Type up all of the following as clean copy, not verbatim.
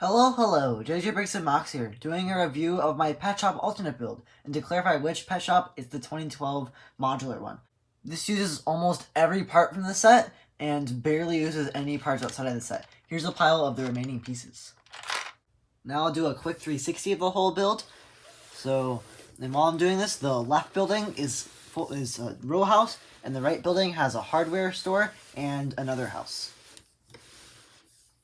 Hello, JJ Bricks and Mox here, doing a review of my Pet Shop alternate build, and to clarify which Pet Shop is the 2012 modular one. This uses almost every part from the set, and barely uses any parts outside of the set. Here's a pile of the remaining pieces. Now I'll do a quick 360 of the whole build. And while I'm doing this, the left building is a row house, and the right building has a hardware store and another house.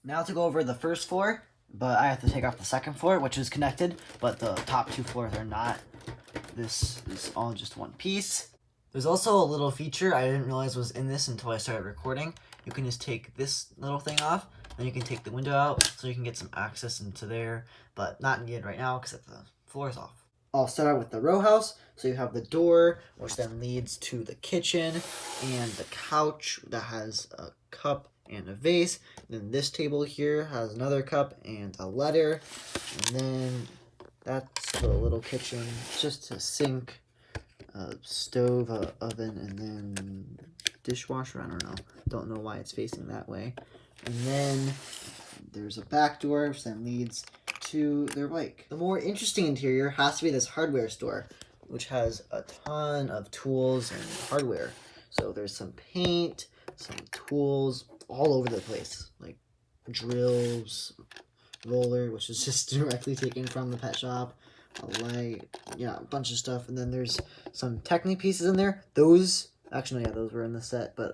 Now to go over the first floor, but I have to take off the second floor, which is connected, but the top two floors are not. This is all just one piece. There's also a little feature I didn't realize was in this until I started recording. You can just take this little thing off, then you can take the window out, so you can get some access into there, but not needed right now because the floor is off. I'll start out with the row house. So you have the door, which then leads to the kitchen, and the couch that has a cup and a vase. Then this table here has another cup and a letter. And then that's the little kitchen, just a sink, a stove, a oven, and then dishwasher. I don't know why it's facing that way. And then there's a back door, which then leads to their bike. The more interesting interior has to be this hardware store, which has a ton of tools and hardware. So there's some paint, some tools all over the place, like drills, roller, which is just directly taken from the pet shop, a light, a bunch of stuff. And then there's some Technic pieces in there. Those were in the set, but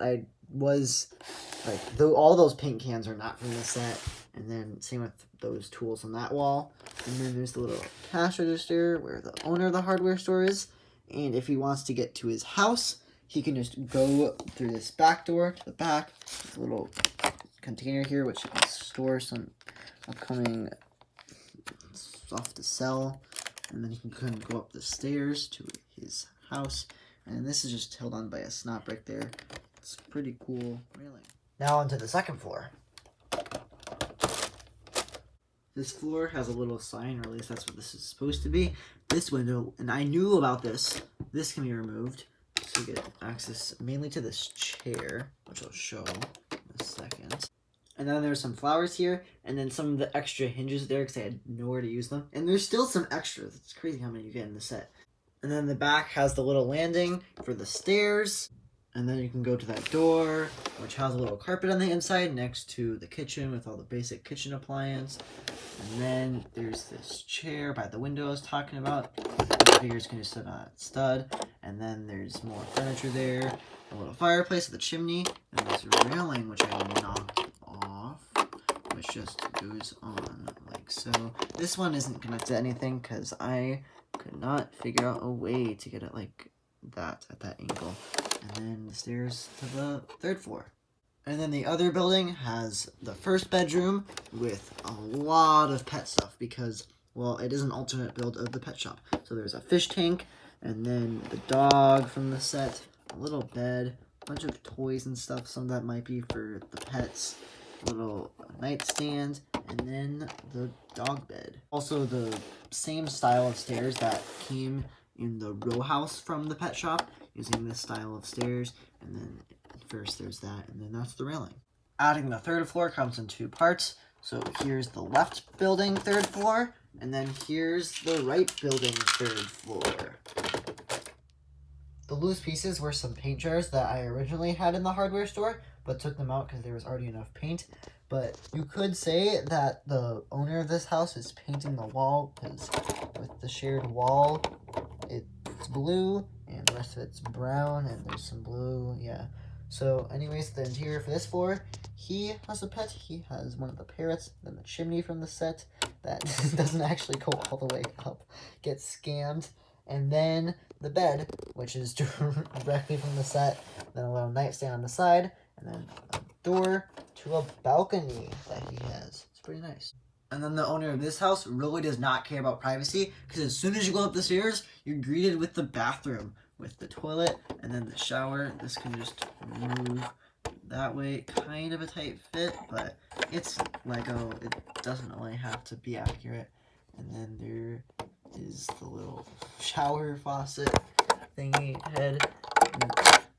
all those paint cans are not from the set. And then same with those tools on that wall. And then there's the little cash register where the owner of the hardware store is. And if he wants to get to his house, he can just go through this back door to the back. There's a little container here which can store some upcoming stuff to sell. And then he can go up the stairs to his house. And this is just held on by a snap brick there. It's pretty cool railing. Now onto the second floor. This floor has a little sign, or at least that's what this is supposed to be. This window, and I knew about this can be removed. So you get access mainly to this chair, which I'll show in a second. And then there's some flowers here, and then some of the extra hinges there because I had nowhere to use them. And there's still some extras. It's crazy how many you get in the set. And then the back has the little landing for the stairs. And then you can go to that door, which has a little carpet on the inside next to the kitchen with all the basic kitchen appliance. And then there's this chair by the window I was talking about. The figures can just sit on a stud. And then there's more furniture there. A little fireplace with a chimney. And this railing, which I knocked off, which just goes on like so. This one isn't connected to anything because I could not figure out a way to get it like that at that angle. And then the stairs to the third floor. And then the other building has the first bedroom with a lot of pet stuff because, well, it is an alternate build of the pet shop. So there's a fish tank, and then the dog from the set, a little bed, a bunch of toys and stuff. Some of that might be for the pets, a little nightstand, and then the dog bed. Also the same style of stairs that came in the row house from the pet shop, using this style of stairs. And then first there's that, and then that's the railing. Adding the third floor comes in two parts. So here's the left building third floor, and then here's the right building third floor. The loose pieces were some paint jars that I originally had in the hardware store, but took them out because there was already enough paint. But you could say that the owner of this house is painting the wall, because with the shared wall, it's blue, and the rest of it's brown, and there's some blue, So anyways, the interior for this floor, he has a pet. He has one of the parrots, then the chimney from the set that doesn't actually go all the way up, gets scammed. And then the bed, which is directly from the set, then a little nightstand on the side, and then a door to a balcony that he has. It's pretty nice. And then the owner of this house really does not care about privacy, because as soon as you go up the stairs, you're greeted with the bathroom, with the toilet, and then the shower. This can just move that way. Kind of a tight fit, but it's Lego. It doesn't really have to be accurate. And then there is the little shower faucet thingy head. And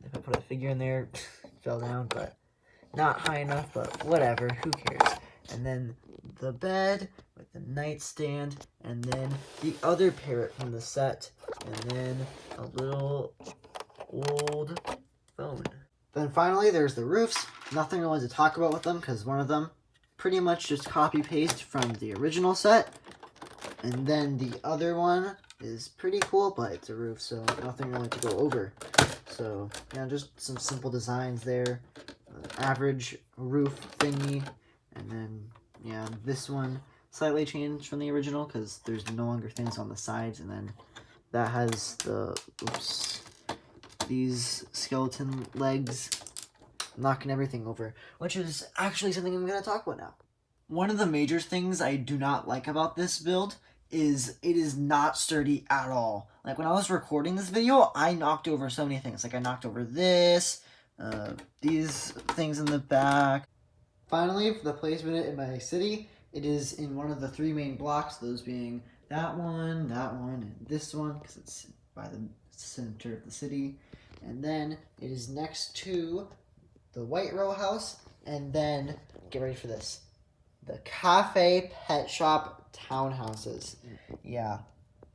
if I put a figure in there, it fell down, but not high enough, but whatever, who cares. And then the bed with the nightstand, and then the other parrot from the set, and then a little old phone. Then finally, there's the roofs. Nothing really to talk about with them because one of them pretty much just copy paste from the original set. And then the other one is pretty cool, but it's a roof, so nothing really to go over. So yeah, just some simple designs there. Average roof thingy. And then yeah, this one slightly changed from the original because there's no longer things on the sides. And then that has the, these skeleton legs knocking everything over, which is actually something I'm going to talk about now. One of the major things I do not like about this build is it is not sturdy at all. Like when I was recording this video, I knocked over so many things. Like I knocked over this, these things in the back. Finally, for the placement in my city, it is in one of the 3 main blocks, those being that one, and this one, because it's by the center of the city. And then it is next to the White Row house, and then, get ready for this, the Cafe Pet Shop townhouses. Yeah,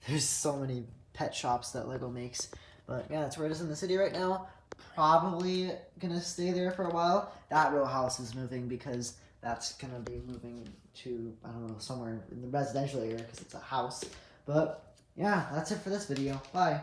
there's so many pet shops that LEGO makes. But yeah, that's where it is in the city right now. Probably gonna stay there for a while. That row house is moving because that's gonna be moving to, I don't know, somewhere in the residential area because it's a house. But yeah, that's it for this video. Bye.